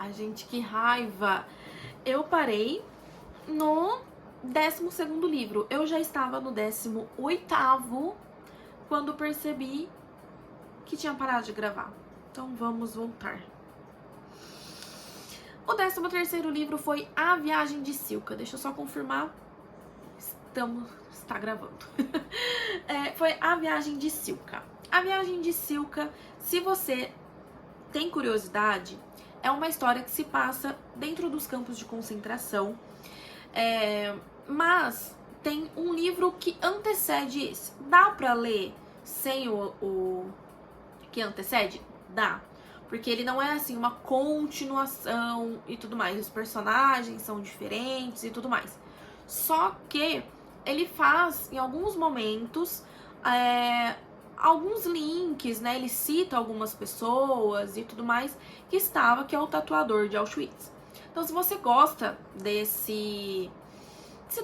Ai, gente, que raiva. Eu parei no 12º livro. Eu já estava no 18º quando percebi que tinha parado de gravar. Então vamos voltar. O 13º livro foi A Viagem de Silka. Deixa eu só confirmar. Está gravando. Foi A Viagem de Silka. A Viagem de Silka, se você tem curiosidade, é uma história que se passa dentro dos campos de concentração. Mas tem um livro que antecede esse. Dá pra ler sem o que antecede? Dá. Porque ele não é assim uma continuação e tudo mais. Os personagens são diferentes e tudo mais. Só que ele faz, em alguns momentos, alguns links, né? Ele cita algumas pessoas e tudo mais que é o tatuador de Auschwitz. Então, se você gosta desse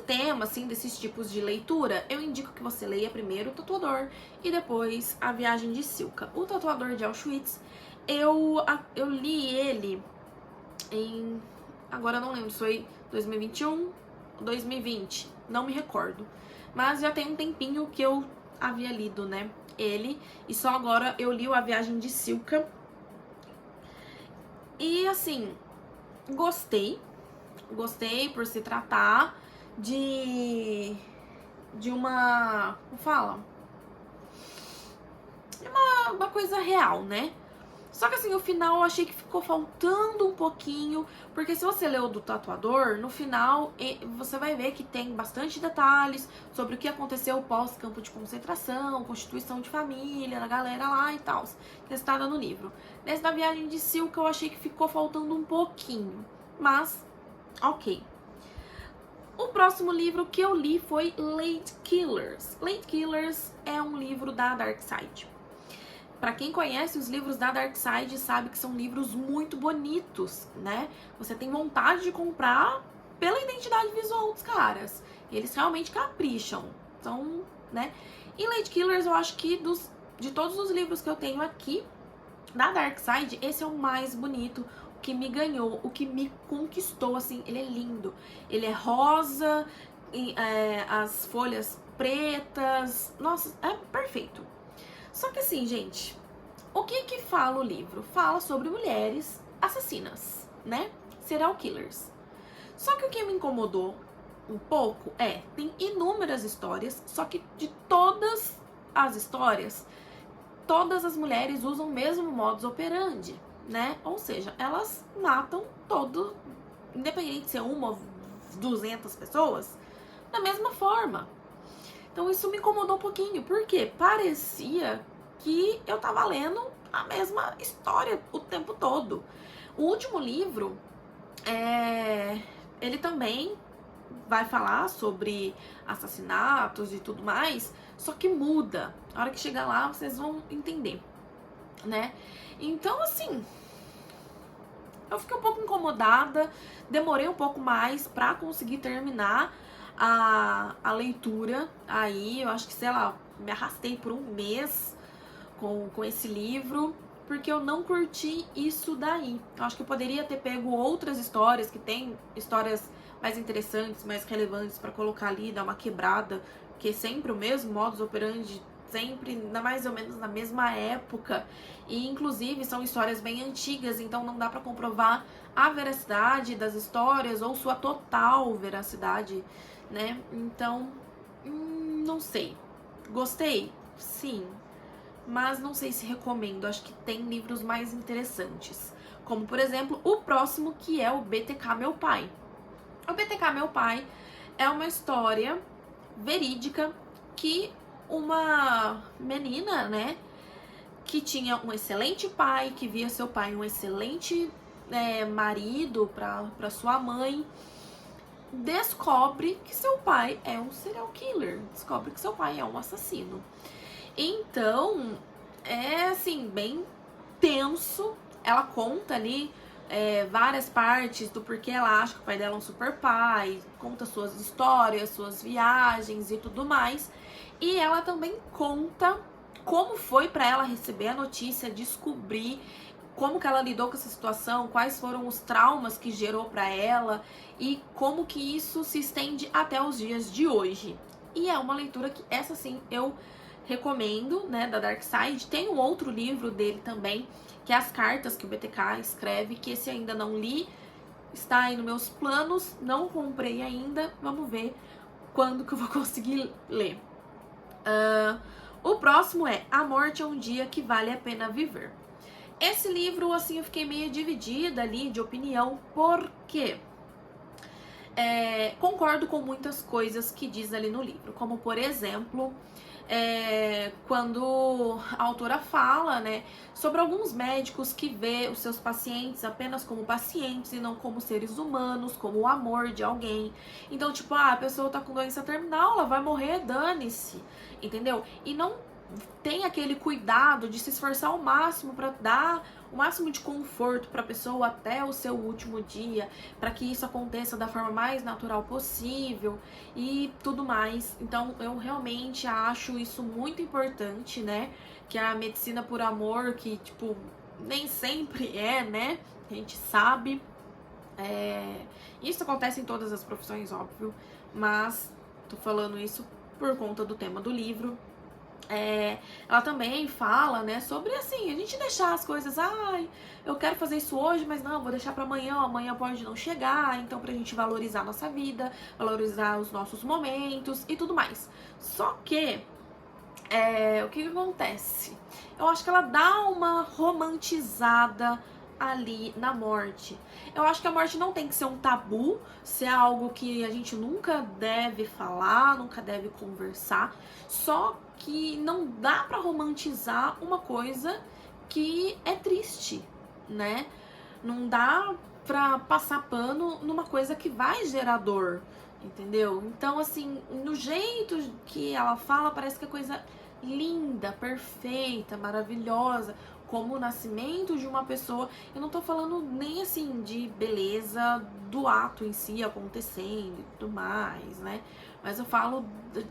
tema, assim, desses tipos de leitura, eu indico que você leia primeiro o Tatuador e depois A Viagem de Silka. O Tatuador de Auschwitz, eu li ele em... Agora eu não lembro se foi 2021 ou 2020, não me recordo. Mas já tem um tempinho que eu havia lido, né, ele. E só agora eu li A Viagem de Silka. E, assim, gostei por se tratar de uma, como fala? De uma coisa real, né? Só que assim, o final eu achei que ficou faltando um pouquinho, porque se você leu do Tatuador, no final você vai ver que tem bastante detalhes sobre o que aconteceu pós-campo de concentração, constituição de família, da galera lá e tal, que está no livro. Nesse da Viagem de Silka eu achei que ficou faltando um pouquinho, mas ok. O próximo livro que eu li foi Late Killers. Late Killers é um livro da Dark Side. Pra quem conhece os livros da Dark Side sabe que são livros muito bonitos, né? Você tem vontade de comprar pela identidade visual dos caras. Eles realmente capricham. Então, né? E Late Killers eu acho que de todos os livros que eu tenho aqui da Dark Side, esse é o mais bonito, o que me ganhou, o que me conquistou, assim. Ele é lindo. Ele é rosa, as folhas pretas. Nossa, é perfeito. Só que assim, gente, o que fala o livro? Fala sobre mulheres assassinas, né? Serial killers. Só que o que me incomodou um pouco tem inúmeras histórias, só que de todas as histórias, todas as mulheres usam o mesmo modus operandi, né? Ou seja, elas matam independente de ser uma ou 200 pessoas, da mesma forma. Então isso me incomodou um pouquinho, porque parecia que eu tava lendo a mesma história o tempo todo. O último livro, ele também vai falar sobre assassinatos e tudo mais, só que muda. A hora que chegar lá, vocês vão entender, né? Então, assim, eu fiquei um pouco incomodada, demorei um pouco mais pra conseguir terminar a leitura. Aí eu acho que, sei lá, me arrastei por um mês com esse livro, porque eu não curti isso daí. Eu acho que eu poderia ter pego outras histórias, que tem histórias mais interessantes, mais relevantes pra colocar ali, dar uma quebrada, porque sempre o mesmo modus operandi, sempre mais ou menos na mesma época, e inclusive são histórias bem antigas, então não dá pra comprovar a veracidade das histórias ou sua total veracidade, né? Então, não sei. Gostei? Sim. Mas não sei se recomendo. Acho que tem livros mais interessantes. Como, por exemplo, o próximo, que é o BTK Meu Pai. O BTK Meu Pai é uma história verídica que uma menina, né, que tinha um excelente pai, que via seu pai um excelente marido para sua mãe, descobre que seu pai é um serial killer, descobre que seu pai é um assassino. Então, é assim, bem tenso. Ela conta ali várias partes do porquê ela acha que o pai dela é um super pai, conta suas histórias, suas viagens e tudo mais. E ela também conta como foi pra ela receber a notícia, descobrir como que ela lidou com essa situação, quais foram os traumas que gerou para ela e como que isso se estende até os dias de hoje. E é uma leitura que, essa sim, eu recomendo, né, da Darkseid. Tem um outro livro dele também, que é As Cartas que o BTK escreve, que esse ainda não li, está aí nos meus planos, não comprei ainda, vamos ver quando que eu vou conseguir ler. O próximo é A Morte é um Dia que Vale a Pena Viver. Esse livro, assim, eu fiquei meio dividida ali de opinião, porque concordo com muitas coisas que diz ali no livro, como por exemplo, quando a autora fala, né, sobre alguns médicos que vê os seus pacientes apenas como pacientes e não como seres humanos, como o amor de alguém. Então, tipo, a pessoa tá com doença terminal, ela vai morrer, dane-se, entendeu? E não tem aquele cuidado de se esforçar ao máximo para dar o máximo de conforto para a pessoa até o seu último dia, para que isso aconteça da forma mais natural possível e tudo mais. Então, eu realmente acho isso muito importante, né? Que a medicina por amor, que, tipo, nem sempre é, né? A gente sabe. Isso acontece em todas as profissões, óbvio, mas tô falando isso por conta do tema do livro. Ela também fala, né, sobre assim, a gente deixar as coisas, eu quero fazer isso hoje, mas não, vou deixar para amanhã, amanhã pode não chegar, então pra gente valorizar a nossa vida, valorizar os nossos momentos e tudo mais. Só que, o que acontece? Eu acho que ela dá uma romantizada ali na morte. Eu acho que a morte não tem que ser um tabu, ser algo que a gente nunca deve falar, nunca deve conversar. Só que não dá pra romantizar uma coisa que é triste, né? Não dá pra passar pano numa coisa que vai gerar dor, entendeu? Então, assim, no jeito que ela fala, parece que é coisa linda, perfeita, maravilhosa, como o nascimento de uma pessoa. Eu não tô falando nem assim de beleza do ato em si acontecendo e tudo mais, né? Mas eu falo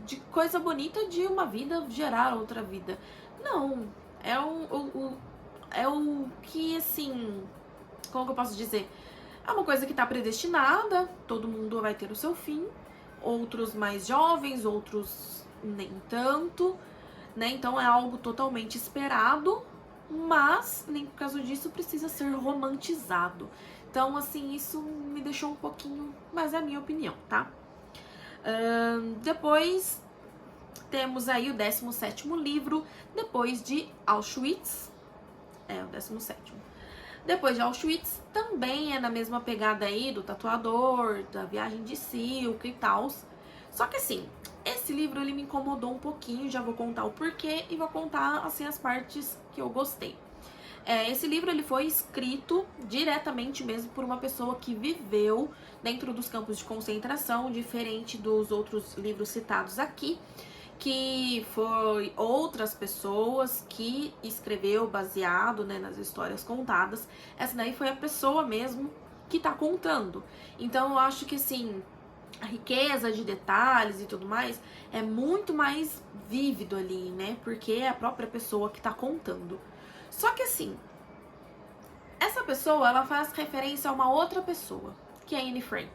de coisa bonita de uma vida gerar outra vida. Não, é o que, assim, como que eu posso dizer? É uma coisa que tá predestinada, todo mundo vai ter o seu fim, outros mais jovens, outros nem tanto, né? Então é algo totalmente esperado, mas nem por causa disso precisa ser romantizado. Então, assim, isso me deixou um pouquinho, mas é a minha opinião, tá? Depois temos aí o 17º livro, depois de Auschwitz. O 17º. Depois de Auschwitz, também é na mesma pegada aí do tatuador, da viagem de Silk e tal. Só que assim, esse livro ele me incomodou um pouquinho, já vou contar o porquê e vou contar assim as partes que eu gostei. Esse livro ele foi escrito diretamente mesmo por uma pessoa que viveu dentro dos campos de concentração, diferente dos outros livros citados aqui, que foi outras pessoas que escreveu baseado, né, nas histórias contadas. Essa daí foi a pessoa mesmo que tá contando. Então eu acho que assim, a riqueza de detalhes e tudo mais é muito mais vívido ali, né? Porque é a própria pessoa que tá contando. Só que assim, essa pessoa, ela faz referência a uma outra pessoa, que é Anne Frank,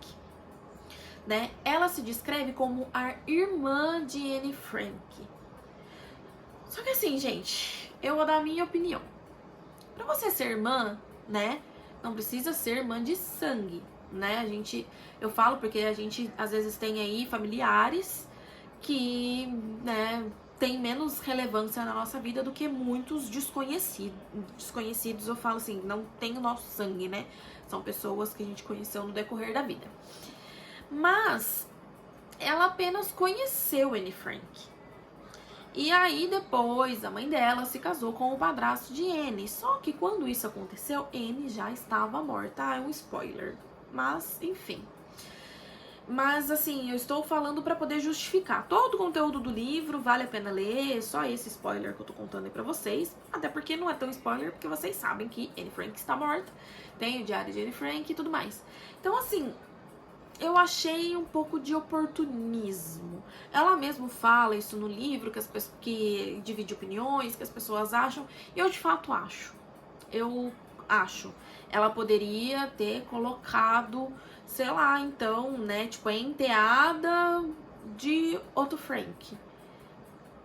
né? Ela se descreve como a irmã de Anne Frank. Só que assim, gente, eu vou dar a minha opinião. Pra você ser irmã, né, não precisa ser irmã de sangue, né? Eu falo porque a gente às vezes tem aí familiares que, né, tem menos relevância na nossa vida do que muitos desconhecidos. Desconhecidos, eu falo assim, não tem o nosso sangue, né? São pessoas que a gente conheceu no decorrer da vida. Mas ela apenas conheceu Anne Frank. E aí depois a mãe dela se casou com o padrasto de Anne. Só que quando isso aconteceu, Anne já estava morta. É um spoiler. Mas, enfim. Mas assim, eu estou falando para poder justificar. Todo o conteúdo do livro vale a pena ler, só esse spoiler que eu tô contando aí pra vocês. Até porque não é tão spoiler, porque vocês sabem que Anne Frank está morta. Tem o diário de Anne Frank e tudo mais. Então assim, eu achei um pouco de oportunismo. Ela mesmo fala isso no livro, que divide opiniões, que as pessoas acham. E eu de fato acho. Eu acho. Ela poderia ter colocado, sei lá, então, né, tipo, a enteada de Otto Frank,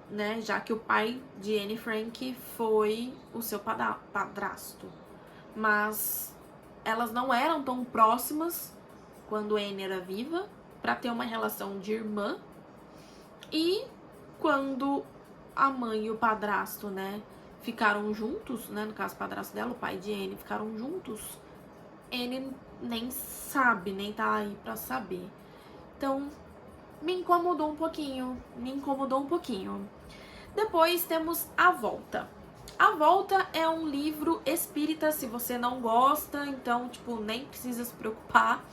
né, já que o pai de Anne Frank foi o seu padrasto. Mas elas não eram tão próximas quando Anne era viva para ter uma relação de irmã. E quando a mãe e o padrasto, né, ficaram juntos, né, no caso o padrasto dela, o pai de Anne, ficaram juntos, Anne nem sabe, nem tá aí pra saber. Então, me incomodou um pouquinho, Depois temos A Volta. A Volta é um livro espírita, se você não gosta, então, tipo, nem precisa se preocupar.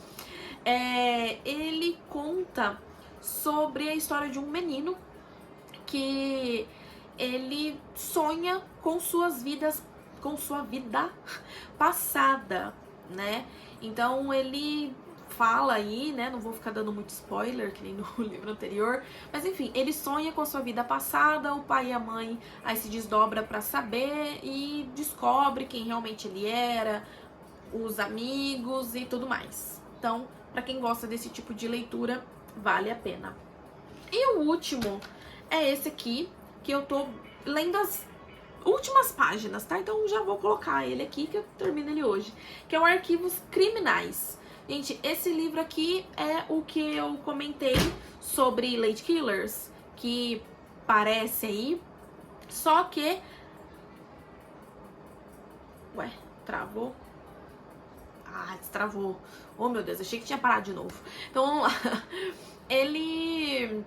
Ele conta sobre a história de um menino que ele sonha com sua vida passada, né? Então ele fala aí, né? Não vou ficar dando muito spoiler, que nem no livro anterior, mas enfim, ele sonha com a sua vida passada, o pai e a mãe aí se desdobra pra saber e descobre quem realmente ele era, os amigos e tudo mais. Então, pra quem gosta desse tipo de leitura, vale a pena. E o último é esse aqui, que eu tô lendo as últimas páginas, tá? Então já vou colocar ele aqui, que eu termino ele hoje, que é o Arquivos Criminais. Gente, esse livro aqui é o que eu comentei sobre Lady Killers, que parece aí, só que... Ué, travou? Ah, destravou. Oh, meu Deus, achei que tinha parado de novo. Então, vamos lá. Ele...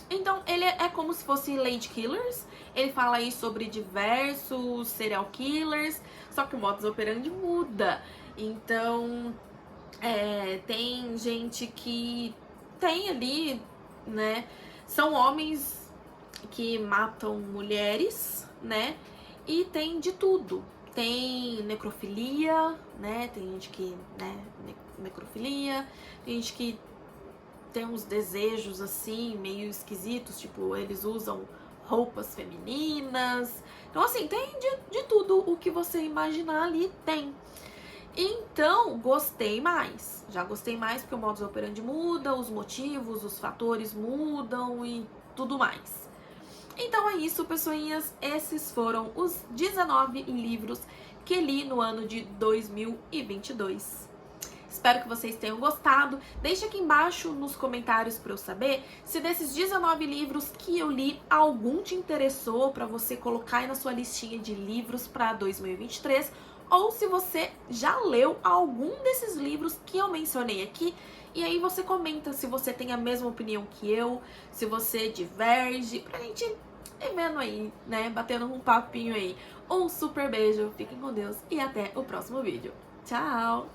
Então, ele é como se fosse Lady Killers. Ele fala aí sobre diversos serial killers, só que o modus operandi muda. Então, tem gente que tem ali, né? São homens que matam mulheres, né? E tem de tudo. Tem necrofilia, né? Tem gente que, né? Necrofilia. Tem gente que tem uns desejos assim, meio esquisitos, tipo, eles usam roupas femininas. Então, assim, tem de tudo o que você imaginar ali, tem. Então, gostei mais. Já gostei mais porque o modus operandi muda, os motivos, os fatores mudam e tudo mais. Então é isso, pessoinhas. Esses foram os 19 livros que li no ano de 2022. Espero que vocês tenham gostado. Deixe aqui embaixo nos comentários para eu saber se desses 19 livros que eu li, algum te interessou para você colocar aí na sua listinha de livros para 2023, ou se você já leu algum desses livros que eu mencionei aqui. E aí você comenta se você tem a mesma opinião que eu, se você diverge, pra gente ir vendo aí, né, batendo um papinho aí. Um super beijo, fiquem com Deus e até o próximo vídeo. Tchau!